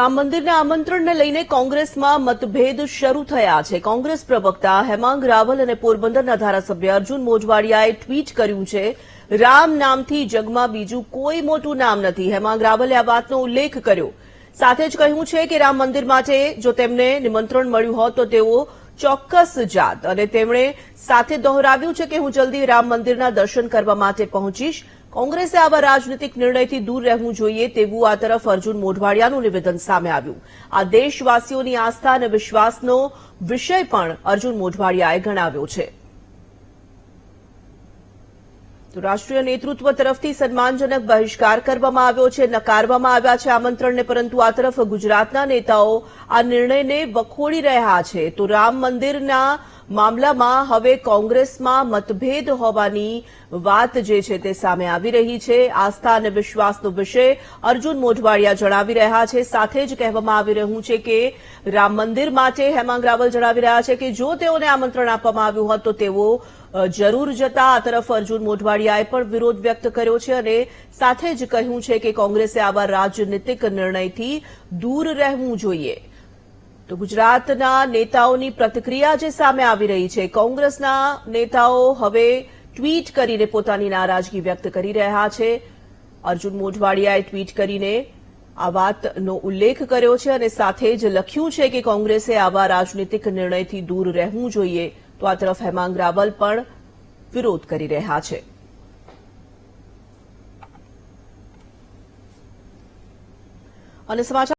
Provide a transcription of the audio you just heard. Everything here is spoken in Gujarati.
રામ મંદિરના આમંત્રણને લઈને કોંગ્રેસમાં મતભેદ શરૂ થયા છે। કોંગ્રેસ પ્રવક્તા હેમાંગ રાવલ અને પોરબંદરના ધારાસભ્ય અર્જુન મોઢવાડિયાએ ટ્વીટ કર્યું છે, રામ નામથી જગમાં બીજું કોઈ મોટું નામ નથી। હેમાંગ રાવલે આ વાતનો ઉલ્લેખ કર્યો। સાથે જ કહ્યું છે કે રામ મંદિર માટે જો તેમને નિમંત્રણ મળ્યું હોત તો તેઓ ચોક્કસ જાત અને તેમણે સાથે દોહરાવ્યું છે કે હું જલ્દી રામ મંદિરના દર્શન કરવા માટે પહોંચીશ। કોંગ્રેસે આવા રાજનીતિક નિર્ણયથી દૂર રહેવું જોઈએ તેવું આ તરફ અર્જુન મોઢવાડિયાનું નિવેદન સામે આવ્યું। આ દેશવાસીઓની આસ્થા અને વિશ્વાસનો વિષય પણ અર્જુન મોઢવાડિયાએ ગણાવ્યો છે। તો રાષ્ટ્રીય નેતૃત્વ તરફથી સન્માનજનક બહિષ્કાર કરવામાં આવ્યો છે, નકારવામાં આવ્યા છે આમંત્રણને, પરંતુ આ તરફ ગુજરાતના નેતાઓ આ નિર્ણયને વખોડી રહ્યા છે। તો રામ મંદિરના મામલામાં હવે કોંગ્રેસમાં મતભેદ હોવાની વાત જે છે તે સામે આવી રહી છે। આસ્થા અને વિશ્વાસનો વિષય અર્જુન મોઢવાડિયા જણાવી રહ્યા છે। સાથે જ કહેવામાં આવી રહ્યું છે કે રામ મંદિર માટે હેમાંગ રાવલ જણાવી રહ્યા છે કે જો તેઓને આમંત્રણ આપવામાં આવ્યું હોત તો તેઓ જરૂર જતા। આ તરફ અર્જુન મોઢવાડિયાએ પણ વિરોધ વ્યક્ત કર્યો છે અને સાથે જ કહ્યું છે કે કોંગ્રેસે આવા રાજનીતિક નિર્ણયથી દૂર રહેવું જોઈએ। તો ગુજરાતના નેતાઓની પ્રતિક્રિયા જે સામે આવી રહી છે, કોંગ્રેસના નેતાઓ હવે ટ્વીટ કરીને પોતાની નારાજગી વ્યક્ત કરી રહ્યા છે। અર્જુન મોઢવાડિયાએ ટ્વીટ કરીને આ વાતનો ઉલ્લેખ કર્યો છે અને સાથે જ લખ્યું છે કે કોંગ્રેસે આવા રાજનીતિક નિર્ણયથી દૂર રહેવું જોઈએ। તો આ તરફ હેમાંગ રાવલ પણ વિરોધ કરી રહ્યા છે। અને સમાચાર